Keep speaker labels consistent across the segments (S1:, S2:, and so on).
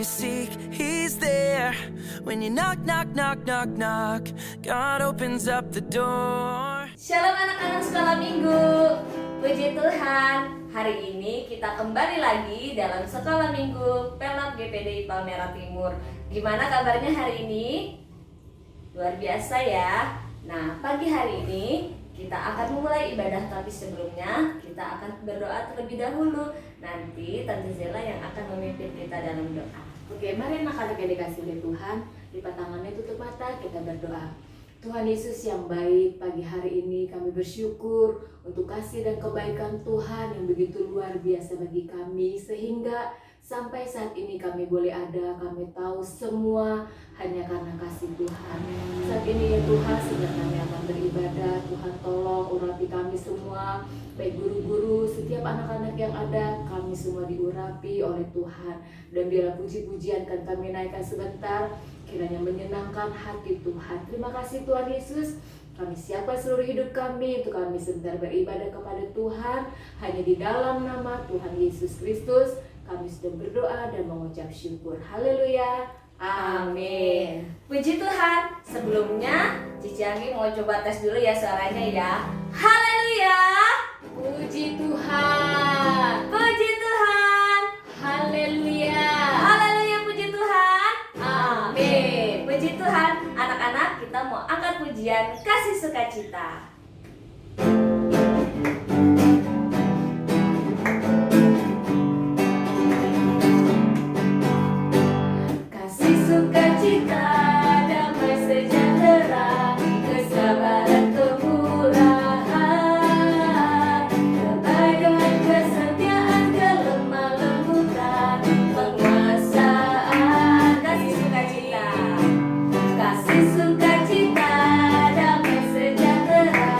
S1: you seek, He's there. When you knock, knock, knock, knock, knock, God opens up the door.
S2: Shalom anak-anak sekolah minggu. Puji Tuhan, hari ini kita kembali lagi dalam sekolah minggu Pelap GPDI Palmerah Timur. Gimana kabarnya hari ini? Luar biasa ya. Nah, pagi hari ini kita akan memulai ibadah, tapi sebelumnya kita akan berdoa terlebih dahulu. Nanti Tante Zela yang akan memimpin kita dalam doa.
S3: Oke, mari anak-anak yang dikasih oleh Tuhan, lipat tangannya, tutup mata, kita berdoa. Tuhan Yesus yang baik, pagi hari ini kami bersyukur untuk kasih dan kebaikan Tuhan yang begitu luar biasa bagi kami, sehingga sampai saat ini kami boleh ada, kami tahu semua hanya karena kasih Tuhan. Saat ini ya Tuhan, sedang kami akan beribadah, Tuhan tolong urapi kami semua, baik guru-guru, setiap anak-anak yang ada, kami semua diurapi oleh Tuhan. Dan biarlah puji-pujian kan kami naikkan sebentar, kiranya menyenangkan hati Tuhan. Terima kasih Tuhan Yesus. Kami siapkan seluruh hidup kami untuk kami sebentar beribadah kepada Tuhan. Hanya di dalam nama Tuhan Yesus Kristus kami sudah berdoa dan mengucap syukur. Haleluya. Amin.
S2: Puji Tuhan. Sebelumnya Cici Anggi mau coba tes dulu ya suaranya ya. Haleluya.
S3: Puji Tuhan.
S2: Puji Tuhan.
S3: Haleluya.
S2: Haleluya, puji Tuhan. Amin. Puji Tuhan. Anak-anak, kita mau angkat pujian kasih sukacita.
S3: Kasih sukacita, damai sejahtera, kesabaran kemurahan, kebaikan, kesetiaan, kelemah lembutan, penguasaan.
S2: Kasih sukacita.
S3: Kasih sukacita, damai sejahtera,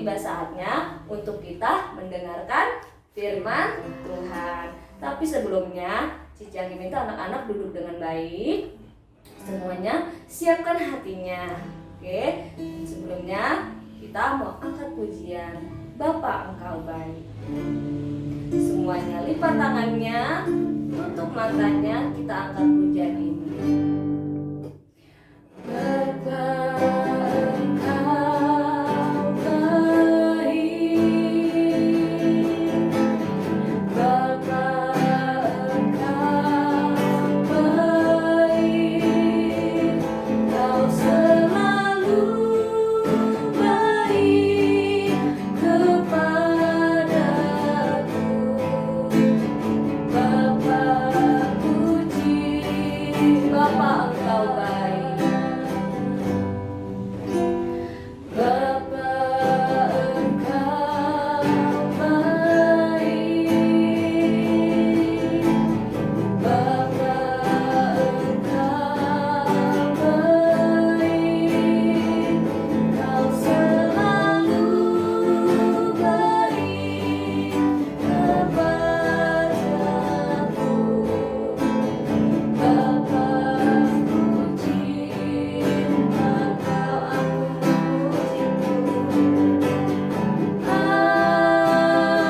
S2: tiba saatnya untuk kita mendengarkan firman Tuhan. Tapi sebelumnya Cici Anggi minta anak-anak duduk dengan baik. Semuanya siapkan hatinya. Oke, sebelumnya kita mau angkat pujian Bapa Engkau Baik. Semuanya lipat tangannya, tutup matanya, kita angkat pujian ini. Bapa Engkau baik, Bapa Engkau baik, Kau selalu baik kepadaku. Bapa puji, Bapa Engkau baik. Bapa Engkau baik, Bapa Engkau baik, Kau selalu baik kepadaku. Bapa puji, Engkau aku memujimu.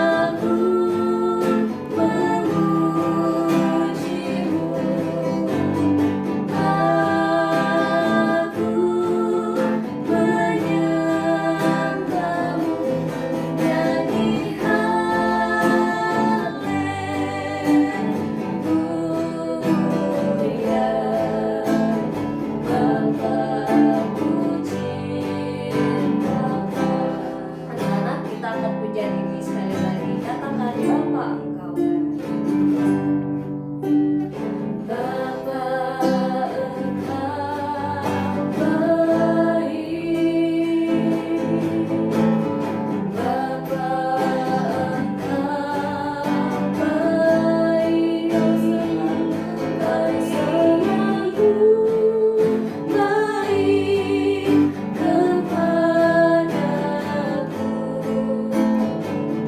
S2: Aku memujimu, aku menyembahmu, nyanyi haleluya. Bapa puji Engkau. Anak-anak, kita angkat pujian ini sekali lagi. Katakan Bapa Engkau baik. Bapa Engkau baik, Bapa Engkau baik, Kau selalu baik kepadaku.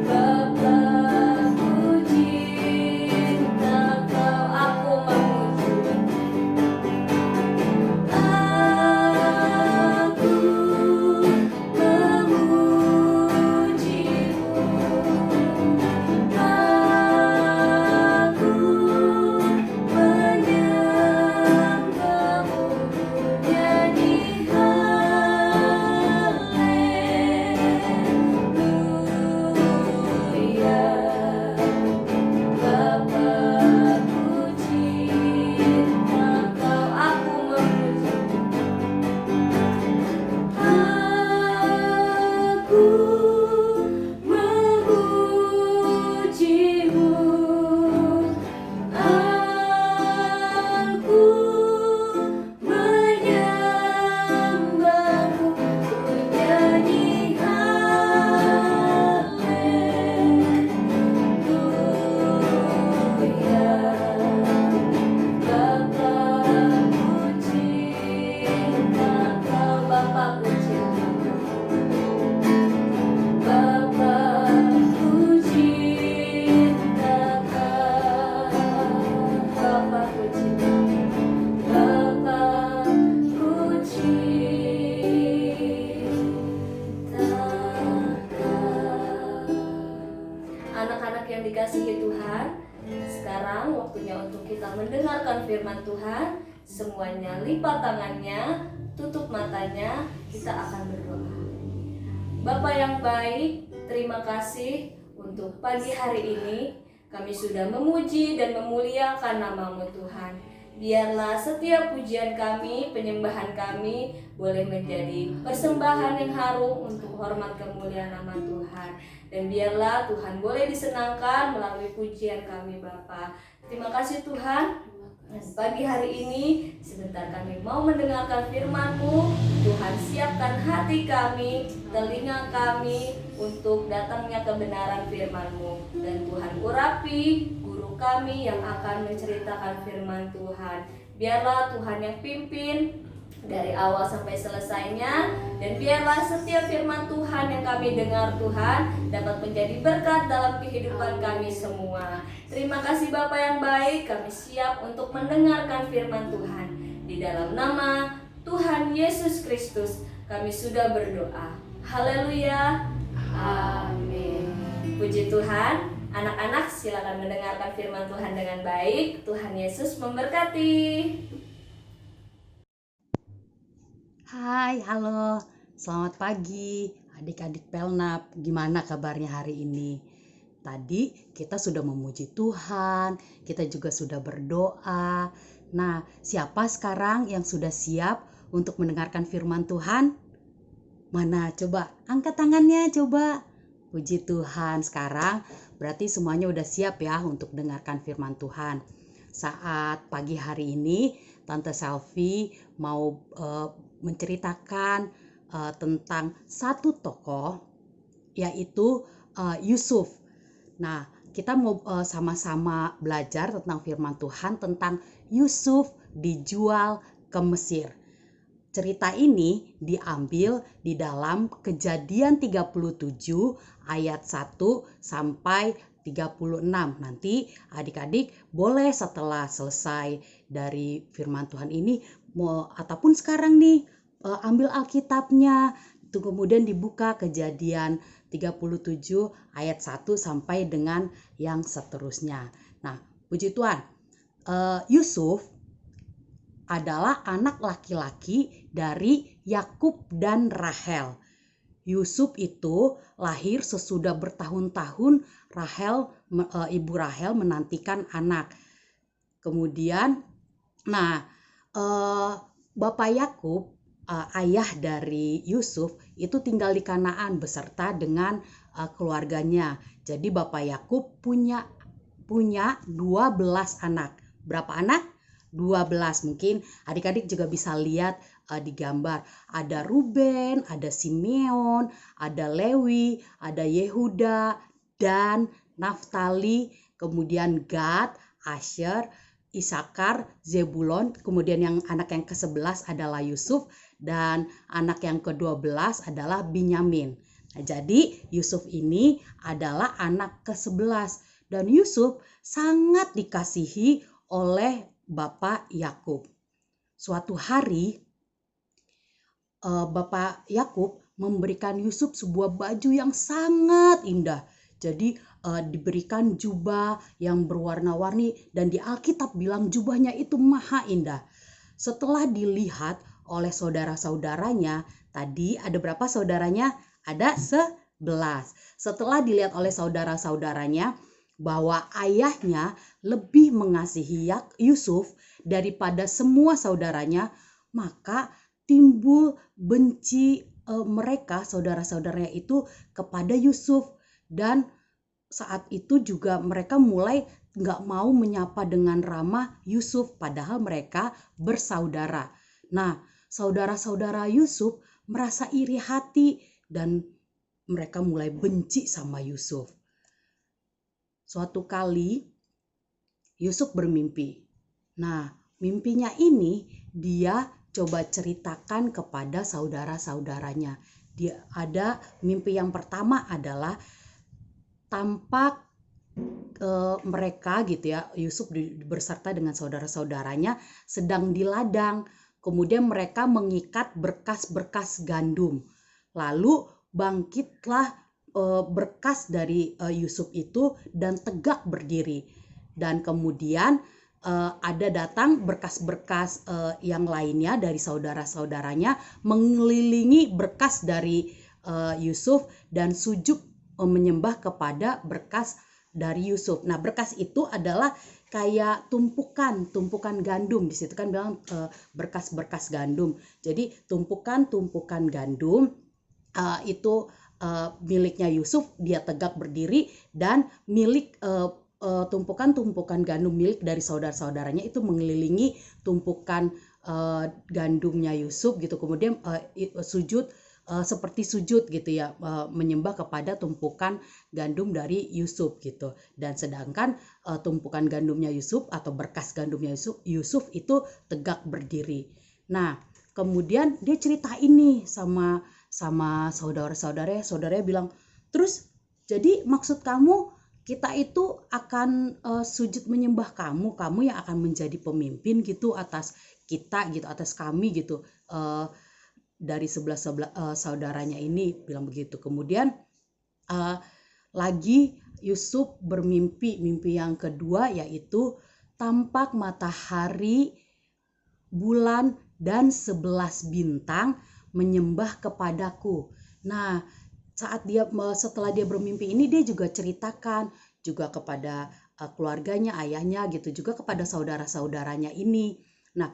S2: Bapa puji, Engkau aku memuji. Aku memujimu, aku menyembahmu, nyanyi haleluya. Bapa puji, Engkau aku memuji. Aku memujimu, aku menyembahmu, ku nyanyi haleluya. Bapa puji, Engkau Bapa puji. Bapa puji, Engkau Bapa puji. Bapa puji Anak-anak yang dikasihi Tuhan, sekarang waktunya untuk kita mendengarkan firman Tuhan. Semuanya lipat tangannya, tutup matanya, kita akan berdoa. Bapa yang baik, terima kasih untuk pagi hari ini. Kami sudah memuji dan memuliakan nama-Mu Tuhan. Biarlah setiap pujian kami, penyembahan kami boleh menjadi persembahan yang harum untuk hormat kemuliaan nama Tuhan. Dan biarlah Tuhan boleh disenangkan melalui pujian kami Bapa. Terima kasih Tuhan. Dan pagi hari ini sebentar kami mau mendengarkan firman-Mu. Tuhan siapkan hati kami, telinga kami untuk datangnya kebenaran firman-Mu. Dan Tuhan urapi guru kami yang akan menceritakan firman Tuhan. Biarlah Tuhan yang pimpin dari awal sampai selesainya, dan biarlah setiap firman Tuhan yang kami dengar Tuhan dapat menjadi berkat dalam kehidupan kami semua. Terima kasih Bapa yang baik, kami siap untuk mendengarkan firman Tuhan. Di dalam nama Tuhan Yesus Kristus kami sudah berdoa. Haleluya. Amin. Puji Tuhan. Anak-anak silakan mendengarkan firman Tuhan dengan baik. Tuhan Yesus memberkati.
S4: Hai, halo, selamat pagi adik-adik Pelnap. Gimana kabarnya hari ini? Tadi kita sudah memuji Tuhan, kita juga sudah berdoa. Nah, siapa sekarang yang sudah siap untuk mendengarkan firman Tuhan? Mana? Coba angkat tangannya, coba. Puji Tuhan, sekarang berarti semuanya udah siap ya untuk dengarkan firman Tuhan. Saat pagi hari ini, Tante Selfie mau menceritakan tentang satu tokoh, yaitu Yusuf. Nah, kita mau sama-sama belajar tentang firman Tuhan tentang Yusuf dijual ke Mesir. Cerita ini diambil di dalam Kejadian 37 ayat 1 sampai 36. Nanti adik-adik boleh setelah selesai dari firman Tuhan ini ataupun sekarang nih ambil Alkitabnya, kemudian dibuka Kejadian 37 ayat 1 sampai dengan yang seterusnya. Nah, puji Tuhan, Yusuf adalah anak laki-laki dari Yakub dan Rahel. Yusuf itu lahir sesudah bertahun-tahun Ibu Rahel menantikan anak. Kemudian, Bapak Yakub, ayah dari Yusuf, itu tinggal di Kanaan beserta dengan keluarganya. Jadi Bapak Yakub punya 12 anak. Berapa anak? 12. Mungkin adik-adik juga bisa lihat di gambar. Ada Ruben, ada Simeon, ada Lewi, ada Yehuda, Dan, Naftali, kemudian Gad, Asher, Isakar, Zebulon, kemudian anak yang ke-11 adalah Yusuf, dan anak yang ke-12 adalah Binyamin. Nah, jadi Yusuf ini adalah anak ke-11, dan Yusuf sangat dikasihi oleh Bapak Yakub. Suatu hari Bapak Yakub memberikan Yusuf sebuah baju yang sangat indah. Jadi diberikan jubah yang berwarna-warni, dan di Alkitab bilang jubahnya itu maha indah. Setelah dilihat oleh saudara-saudaranya, tadi ada berapa saudaranya? Ada 11. Setelah dilihat oleh saudara-saudaranya bahwa ayahnya lebih mengasihi Yusuf daripada semua saudaranya, maka timbul benci mereka, saudara-saudaranya itu, kepada Yusuf. Dan saat itu juga mereka mulai gak mau menyapa dengan ramah Yusuf, padahal mereka bersaudara. Nah, saudara-saudara Yusuf merasa iri hati dan mereka mulai benci sama Yusuf. Suatu kali Yusuf bermimpi. Nah, mimpinya ini dia coba ceritakan kepada saudara-saudaranya. Dia ada mimpi yang pertama adalah tampak mereka gitu ya, Yusuf berserta dengan saudara-saudaranya sedang di ladang. Kemudian mereka mengikat berkas-berkas gandum. Lalu bangkitlah berkas dari Yusuf itu dan tegak berdiri. Dan kemudian ada datang berkas-berkas yang lainnya dari saudara-saudaranya mengelilingi berkas dari Yusuf dan sujud menyembah kepada berkas dari Yusuf. Nah, berkas itu adalah kayak tumpukan gandum. Di situ kan bilang berkas-berkas gandum. Jadi tumpukan gandum itu miliknya Yusuf, dia tegak berdiri, dan milik tumpukan gandum milik dari saudara-saudaranya itu mengelilingi tumpukan gandumnya Yusuf gitu. Kemudian sujud seperti sujud gitu ya, menyembah kepada tumpukan gandum dari Yusuf gitu. Dan sedangkan tumpukan gandumnya Yusuf atau berkas gandumnya Yusuf itu tegak berdiri. Nah, kemudian dia cerita ini sama saudaranya bilang, terus jadi maksud kamu kita itu akan sujud menyembah kamu yang akan menjadi pemimpin gitu atas kita gitu, atas kami gitu. Dari sebelah saudaranya ini bilang begitu. Kemudian lagi Yusuf bermimpi, mimpi yang kedua yaitu tampak matahari, bulan, dan 11 bintang menyembah kepadaku. Nah, setelah dia bermimpi ini, dia juga ceritakan juga kepada keluarganya, ayahnya gitu, juga kepada saudara-saudaranya ini. Nah,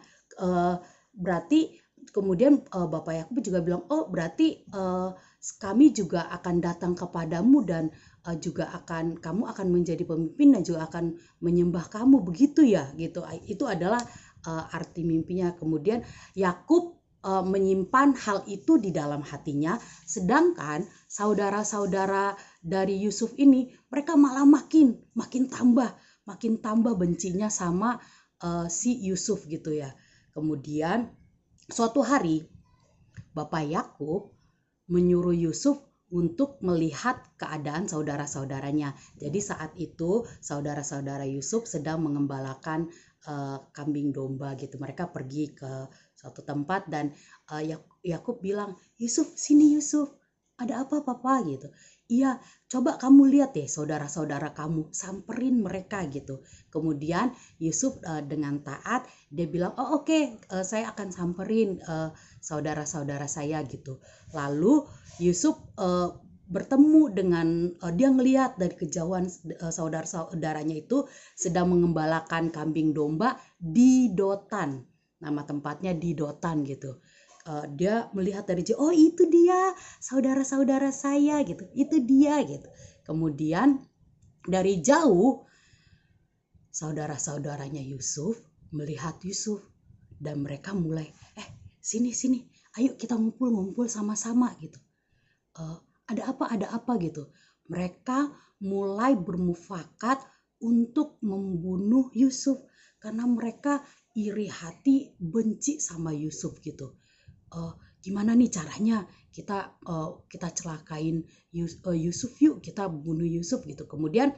S4: berarti kemudian Bapak Yakub juga bilang, oh berarti kami juga akan datang kepadamu dan juga kamu akan menjadi pemimpin dan juga akan menyembah kamu, begitu ya gitu. Itu adalah arti mimpinya. Kemudian Yakub menyimpan hal itu di dalam hatinya, sedangkan saudara-saudara dari Yusuf ini mereka malah makin tambah bencinya sama si Yusuf gitu ya. Kemudian suatu hari Bapak Yakub menyuruh Yusuf untuk melihat keadaan saudara-saudaranya. Jadi saat itu saudara-saudara Yusuf sedang mengembalakan kambing domba gitu. Mereka pergi ke suatu tempat dan Yakub bilang, Yusuf, sini Yusuf, ada apa papa gitu. Iya, coba kamu lihat deh saudara-saudara kamu, samperin mereka gitu. Kemudian Yusuf dengan taat dia bilang, oh oke, saya akan samperin saudara-saudara saya gitu. Lalu Yusuf bertemu dengan dia ngelihat dari kejauhan saudara-saudaranya itu sedang mengembalakan kambing domba di Dotan. Nama tempatnya di Dotan gitu. Dia melihat dari jauh, oh itu dia saudara-saudara saya gitu, itu dia gitu. Kemudian dari jauh saudara-saudaranya Yusuf melihat Yusuf dan mereka mulai, sini, ayo kita ngumpul sama-sama gitu. Ada apa gitu. Mereka mulai bermufakat untuk membunuh Yusuf karena mereka iri hati, benci sama Yusuf gitu. Gimana nih caranya kita celakain Yusuf, yuk kita bunuh Yusuf gitu. Kemudian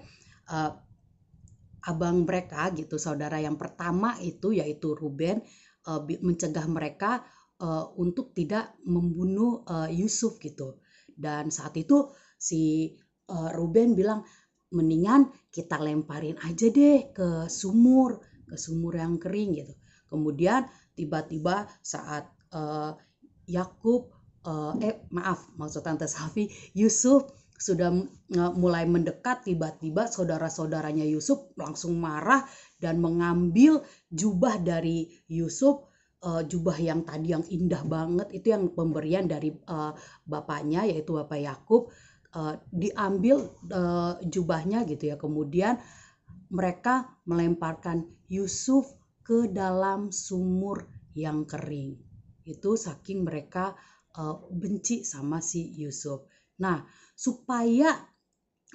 S4: abang mereka gitu, saudara yang pertama itu yaitu Ruben, mencegah mereka untuk tidak membunuh Yusuf gitu. Dan saat itu si Ruben bilang, mendingan kita lemparin aja deh ke sumur yang kering gitu. Kemudian tiba-tiba saat Yakub maksud Tante Safi, Yusuf sudah mulai mendekat, tiba-tiba saudara-saudaranya Yusuf langsung marah dan mengambil jubah dari Yusuf, jubah yang tadi yang indah banget, itu yang pemberian dari bapaknya yaitu Bapak Yakub, diambil jubahnya gitu ya. Kemudian mereka melemparkan Yusuf ke dalam sumur yang kering. Itu saking mereka benci sama si Yusuf. Nah, supaya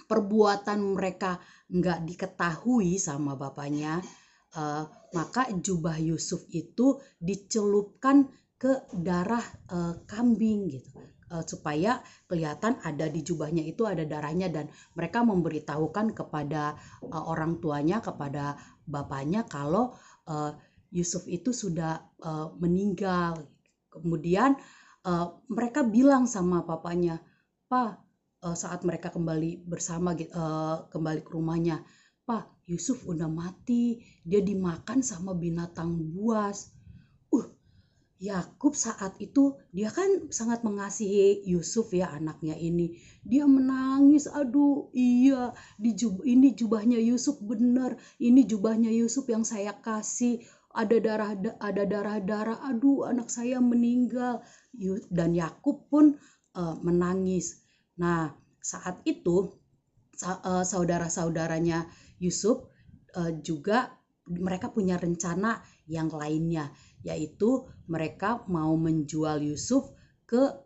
S4: perbuatan mereka nggak diketahui sama bapaknya, maka jubah Yusuf itu dicelupkan ke darah kambing gitu, supaya kelihatan ada di jubahnya itu ada darahnya, dan mereka memberitahukan kepada orang tuanya, kepada bapaknya kalau Yusuf itu sudah meninggal. Kemudian mereka bilang sama papanya, Pak, saat mereka kembali bersama kembali ke rumahnya, Pak, Yusuf udah mati, dia dimakan sama binatang buas. Yakub saat itu dia kan sangat mengasihi Yusuf ya, anaknya ini. Dia menangis, aduh iya, ini jubahnya Yusuf, bener, ini jubahnya Yusuf yang saya kasih, ada darah, aduh anak saya meninggal. Dan Yakub pun menangis. Nah, saat itu saudara-saudaranya Yusuf juga mereka punya rencana yang lainnya, yaitu mereka mau menjual Yusuf ke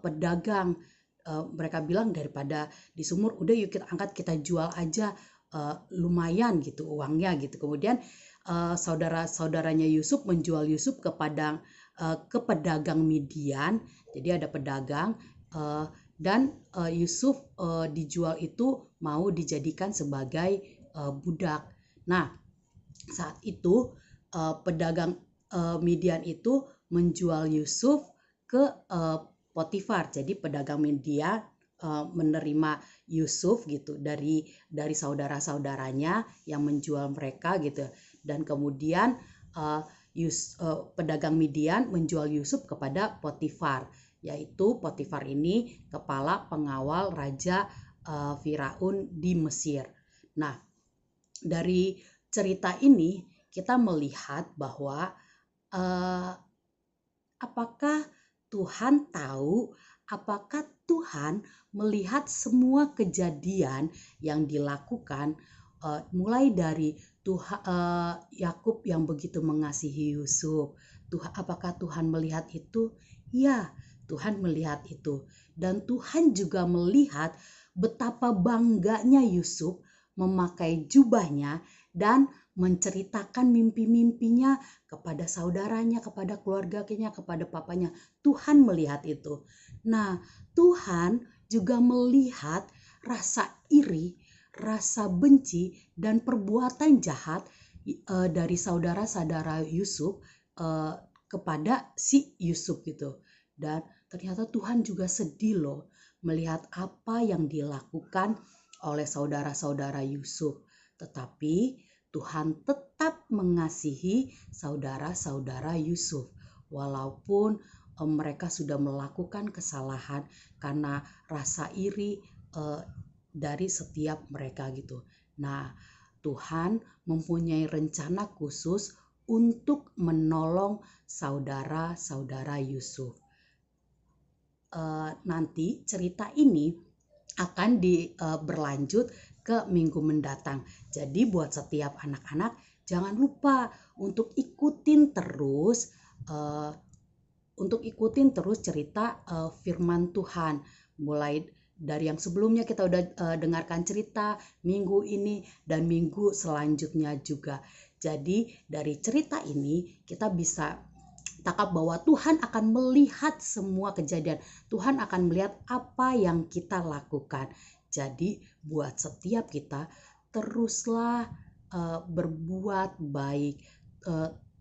S4: pedagang. Mereka bilang daripada di sumur, udah yuk kita angkat, kita jual aja, lumayan gitu uangnya gitu. Kemudian saudara-saudaranya Yusuf menjual Yusuf ke ke pedagang Midian. Jadi ada pedagang dan Yusuf dijual itu mau dijadikan sebagai budak. Nah, saat itu pedagang Midian itu menjual Yusuf ke Potifar. Jadi pedagang Midian menerima Yusuf gitu dari saudara-saudaranya yang menjual mereka gitu, dan kemudian pedagang Midian menjual Yusuf kepada Potifar, yaitu Potifar ini kepala pengawal raja Firaun di Mesir. Nah, dari cerita ini kita melihat bahwa apakah Tuhan tahu, apakah Tuhan melihat semua kejadian yang dilakukan, mulai dari Yakub yang begitu mengasihi Yusuf. Apakah Tuhan melihat itu? Ya, Tuhan melihat itu. Dan Tuhan juga melihat betapa bangganya Yusuf memakai jubahnya dan menceritakan mimpi-mimpinya kepada saudaranya, kepada keluarganya, kepada papanya. Tuhan melihat itu. Nah, Tuhan juga melihat rasa iri, rasa benci, dan perbuatan jahat dari saudara-saudara Yusuf kepada si Yusuf gitu. Dan ternyata Tuhan juga sedih loh melihat apa yang dilakukan oleh saudara-saudara Yusuf. Tetapi Tuhan tetap mengasihi saudara-saudara Yusuf walaupun mereka sudah melakukan kesalahan karena rasa iri dari setiap mereka gitu. Nah, Tuhan mempunyai rencana khusus untuk menolong saudara-saudara Yusuf. Nanti cerita ini akan berlanjut ke minggu mendatang. Jadi buat setiap anak-anak jangan lupa untuk ikutin terus cerita firman Tuhan. Mulai dari yang sebelumnya kita udah dengarkan cerita minggu ini dan minggu selanjutnya juga. Jadi dari cerita ini kita bisa tangkap bahwa Tuhan akan melihat semua kejadian. Tuhan akan melihat apa yang kita lakukan. Jadi buat setiap kita teruslah berbuat baik.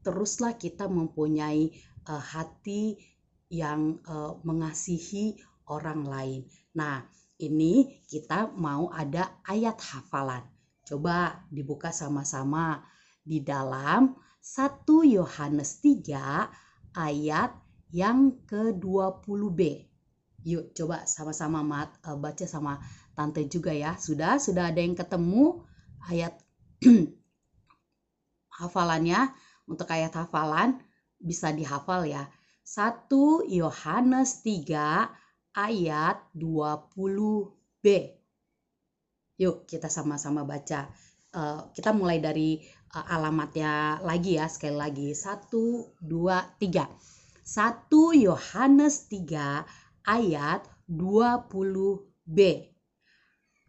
S4: Teruslah kita mempunyai hati yang mengasihi orang lain. Nah, ini kita mau ada ayat hafalan. Coba dibuka sama-sama di dalam 1 Yohanes 3 ayat yang ke-20b. Yuk coba sama-sama baca sama tante juga ya. Sudah ada yang ketemu ayat hafalannya? Untuk ayat hafalan bisa dihafal ya. 1 Yohanes 3 ayat 20b. Yuk kita sama-sama baca. Kita mulai dari alamatnya lagi ya, sekali lagi. 1, 2, 3. 1 Yohanes 3 ayat 20b.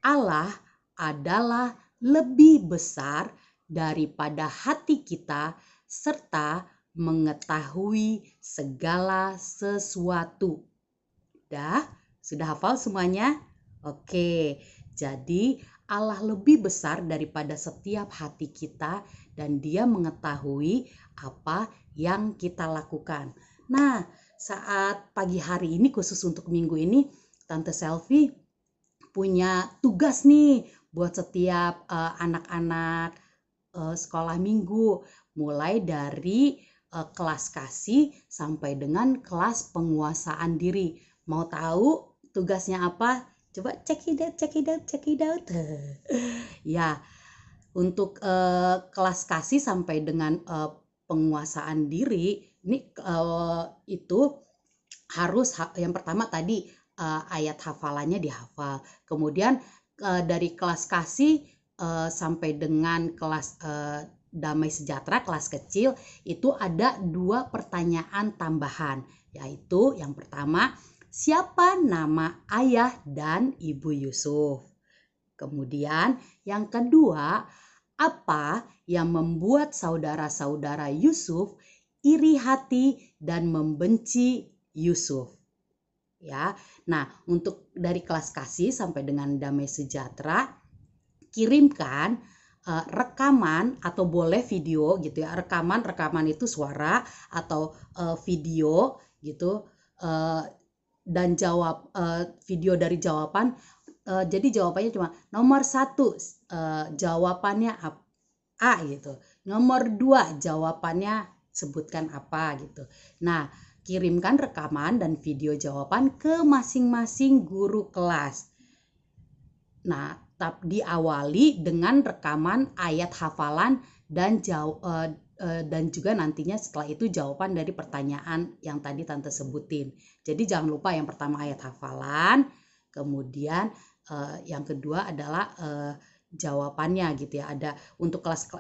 S4: Allah adalah lebih besar daripada hati kita serta mengetahui segala sesuatu. Sudah hafal semuanya? Oke, jadi Allah lebih besar daripada setiap hati kita dan Dia mengetahui apa yang kita lakukan. Nah, saat pagi hari ini khusus untuk minggu ini, Tante Selvi punya tugas nih buat setiap anak-anak sekolah minggu, mulai dari kelas kasih sampai dengan kelas penguasaan diri. Mau tahu tugasnya apa? Coba check it out. Ya, untuk kelas kasih sampai dengan penguasaan diri, ini itu harus yang pertama tadi ayat hafalannya dihafal. Kemudian dari kelas kasih sampai dengan kelas damai sejahtera, kelas kecil, itu ada 2 pertanyaan tambahan, yaitu yang pertama, siapa nama ayah dan ibu Yusuf? Kemudian yang kedua, apa yang membuat saudara-saudara Yusuf iri hati dan membenci Yusuf. Ya. Nah, untuk dari kelas kasih sampai dengan damai sejahtera, kirimkan rekaman atau boleh video gitu ya. Rekaman itu suara atau video gitu, dan jawab video dari jawaban. Jadi jawabannya cuma nomor 1 jawabannya A gitu. Nomor 2 jawabannya sebutkan apa gitu. Nah, kirimkan rekaman dan video jawaban ke masing-masing guru kelas. Nah, diawali dengan rekaman ayat hafalan dan juga nantinya setelah itu jawaban dari pertanyaan yang tadi Tante sebutin. Jadi jangan lupa yang pertama ayat hafalan, kemudian yang kedua adalah jawabannya gitu ya. Ada untuk kelas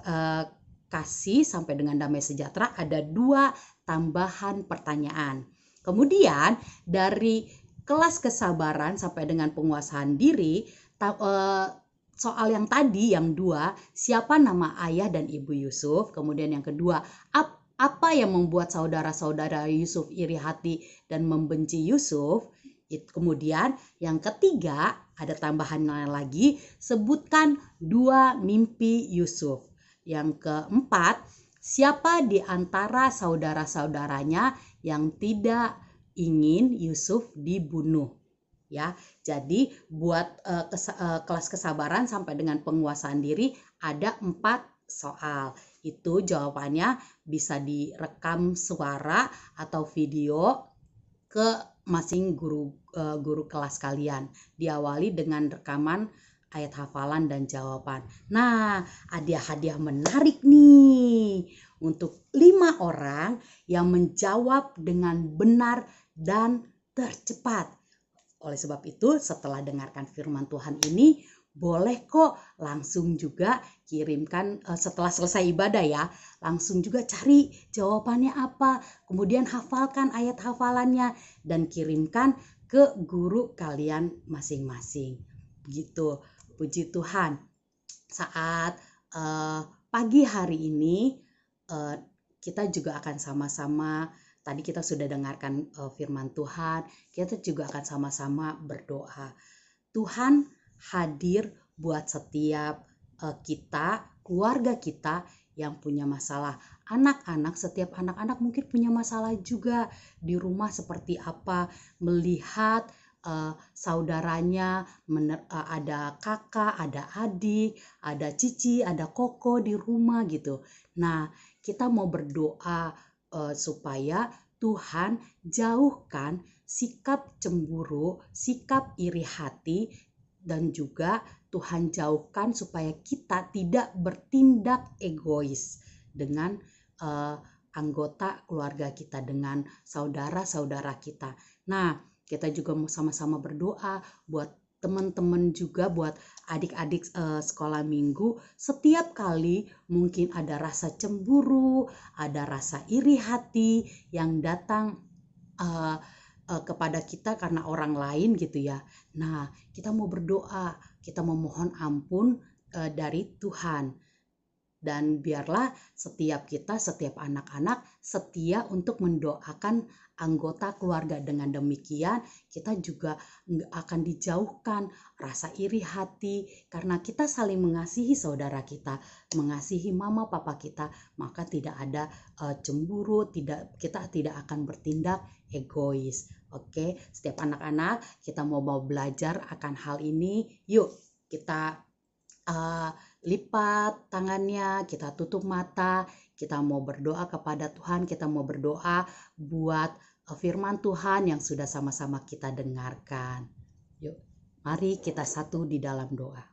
S4: kasih sampai dengan damai sejahtera ada 2 tambahan pertanyaan. Kemudian dari kelas kesabaran sampai dengan penguasaan diri, soal yang tadi yang 2, siapa nama ayah dan ibu Yusuf. Kemudian yang kedua, apa yang membuat saudara-saudara Yusuf iri hati dan membenci Yusuf. Kemudian yang ketiga, ada tambahan lagi, sebutkan 2 mimpi Yusuf. Yang keempat, siapa di antara saudara-saudaranya yang tidak ingin Yusuf dibunuh. Ya, jadi buat kelas kesabaran sampai dengan penguasaan diri ada 4 soal. Itu jawabannya bisa direkam suara atau video ke masing guru kelas kalian. Diawali dengan rekaman ayat hafalan dan jawaban. Nah, ada hadiah menarik nih untuk 5 orang yang menjawab dengan benar dan tercepat. Oleh sebab itu, setelah dengarkan firman Tuhan ini, boleh kok langsung juga kirimkan setelah selesai ibadah ya, langsung juga cari jawabannya apa, kemudian hafalkan ayat hafalannya dan kirimkan ke guru kalian masing-masing. Begitu, puji Tuhan. Saat pagi hari ini kita juga akan sama-sama, tadi kita sudah dengarkan firman Tuhan, kita juga akan sama-sama berdoa. Tuhan hadir buat setiap kita, keluarga kita yang punya masalah. Anak-anak, setiap anak-anak mungkin punya masalah juga di rumah, seperti apa melihat saudaranya, ada kakak, ada adik, ada cici, ada koko di rumah gitu. Nah, kita mau berdoa supaya Tuhan jauhkan sikap cemburu, sikap iri hati, dan juga Tuhan jauhkan supaya kita tidak bertindak egois dengan anggota keluarga kita, dengan saudara-saudara kita. Nah, kita juga mau sama-sama berdoa buat teman-teman juga, buat adik-adik sekolah minggu. Setiap kali mungkin ada rasa cemburu, ada rasa iri hati yang datang kepada kita karena orang lain gitu ya. Nah, kita mau berdoa, kita memohon ampun dari Tuhan. Dan biarlah setiap kita, setiap anak-anak setia untuk mendoakan anggota keluarga. Dengan demikian kita juga akan dijauhkan rasa iri hati, karena kita saling mengasihi saudara kita, mengasihi mama papa kita, maka tidak ada cemburu, kita tidak akan bertindak egois. Oke, setiap anak-anak kita mau belajar akan hal ini. Yuk kita lipat tangannya, kita tutup mata, kita mau berdoa kepada Tuhan, kita mau berdoa buat firman Tuhan yang sudah sama-sama kita dengarkan. Yuk, mari kita satu di dalam doa.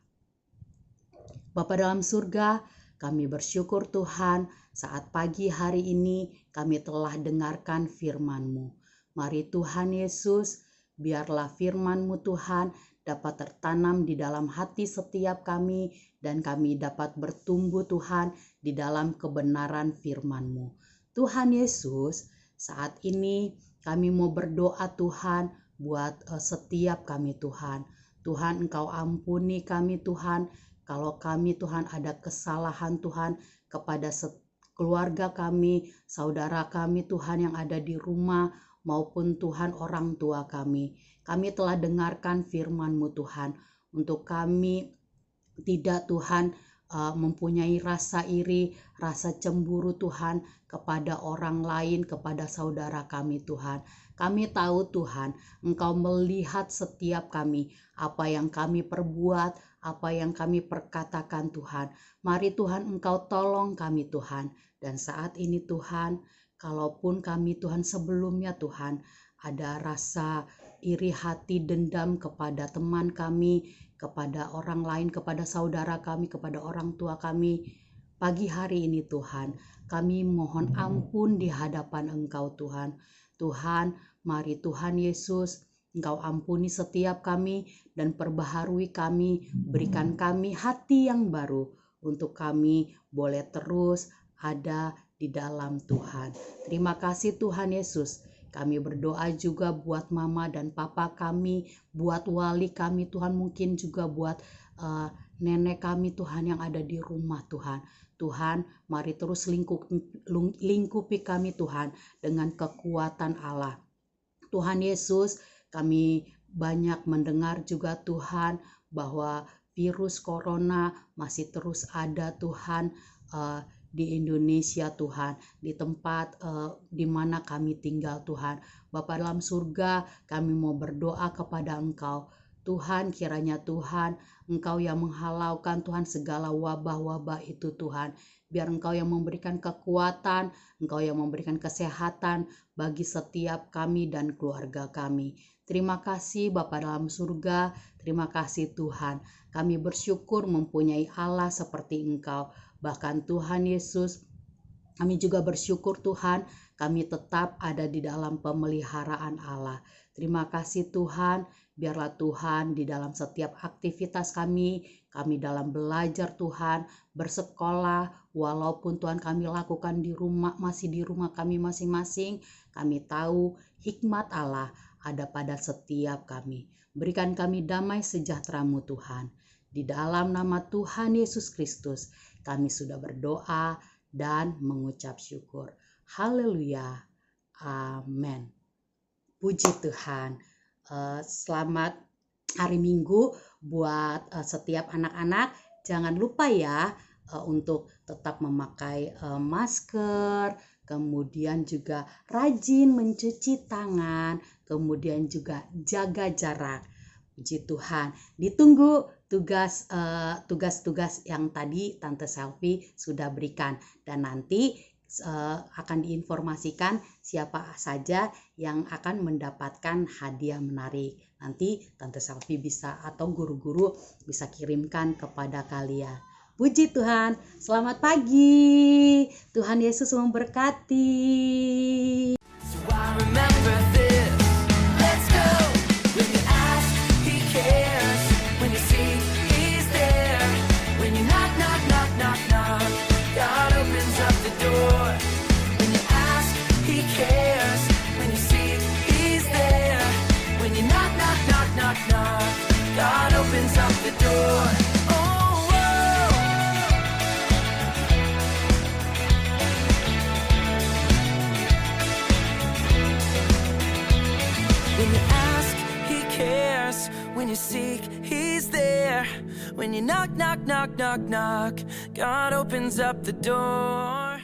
S4: Bapa dalam surga, kami bersyukur Tuhan, saat pagi hari ini kami telah dengarkan firman-Mu. Mari Tuhan Yesus, biarlah firman-Mu Tuhan dapat tertanam di dalam hati setiap kami, dan kami dapat bertumbuh Tuhan di dalam kebenaran firman-Mu. Tuhan Yesus, saat ini kami mau berdoa Tuhan buat setiap kami Tuhan. Tuhan, Engkau ampuni kami Tuhan, kalau kami Tuhan ada kesalahan Tuhan kepada keluarga kami, saudara kami Tuhan yang ada di rumah, maupun Tuhan orang tua kami. Kami telah dengarkan firman-Mu Tuhan. Untuk kami tidak Tuhan mempunyai rasa iri, rasa cemburu Tuhan kepada orang lain, kepada saudara kami Tuhan. Kami tahu Tuhan, Engkau melihat setiap kami, apa yang kami perbuat, apa yang kami perkatakan Tuhan. Mari Tuhan Engkau tolong kami Tuhan. Dan saat ini Tuhan, kalaupun kami Tuhan sebelumnya Tuhan, ada rasa iri hati, dendam kepada teman kami, kepada orang lain, kepada saudara kami, kepada orang tua kami. Pagi hari ini Tuhan, kami mohon ampun di hadapan Engkau Tuhan. Tuhan, mari Tuhan Yesus, Engkau ampuni setiap kami dan perbaharui kami, berikan kami hati yang baru untuk kami boleh terus ada di dalam Tuhan. Terima kasih Tuhan Yesus. Kami berdoa juga buat mama dan papa kami, buat wali kami Tuhan, mungkin juga buat nenek kami Tuhan yang ada di rumah Tuhan. Tuhan, mari terus lingkupi kami Tuhan dengan kekuatan Allah. Tuhan Yesus, kami banyak mendengar juga Tuhan bahwa virus corona masih terus ada Tuhan di Indonesia Tuhan, di tempat di mana kami tinggal Tuhan. Bapa dalam surga, kami mau berdoa kepada Engkau. Tuhan, kiranya Tuhan, Engkau yang menghalaukan Tuhan segala wabah-wabah itu Tuhan. Biar Engkau yang memberikan kekuatan, Engkau yang memberikan kesehatan bagi setiap kami dan keluarga kami. Terima kasih Bapa dalam surga, terima kasih Tuhan. Kami bersyukur mempunyai Allah seperti Engkau. Bahkan Tuhan Yesus, kami juga bersyukur Tuhan, kami tetap ada di dalam pemeliharaan Allah. Terima kasih Tuhan, biarlah Tuhan di dalam setiap aktivitas kami dalam belajar Tuhan, bersekolah, walaupun Tuhan kami lakukan di rumah, masih di rumah kami masing-masing, kami tahu hikmat Allah ada pada setiap kami. Berikan kami damai sejahtera-Mu Tuhan. Di dalam nama Tuhan Yesus Kristus, kami sudah berdoa dan mengucap syukur. Haleluya. Amin. Puji Tuhan. Selamat hari Minggu buat setiap anak-anak. Jangan lupa ya untuk tetap memakai masker, kemudian juga rajin mencuci tangan, kemudian juga jaga jarak. Puji Tuhan. Ditunggu tugas-tugas yang tadi Tante Selfie sudah berikan, dan nanti akan diinformasikan siapa saja yang akan mendapatkan hadiah menarik. Nanti Tante Selfie bisa atau guru-guru bisa kirimkan kepada kalian. Puji Tuhan. Selamat pagi. Tuhan Yesus memberkati.
S1: So I remember this. Let's go. When you ask, He cares. When you see, He's there. When you knock, knock, knock, knock, knock, God opens up the door. When you ask, He cares. When you see, He's there. When you knock, knock, knock, knock, knock, God opens up the door. When you ask, He cares. When you seek, He's there. When you knock, knock, knock, knock, knock, God opens up the door.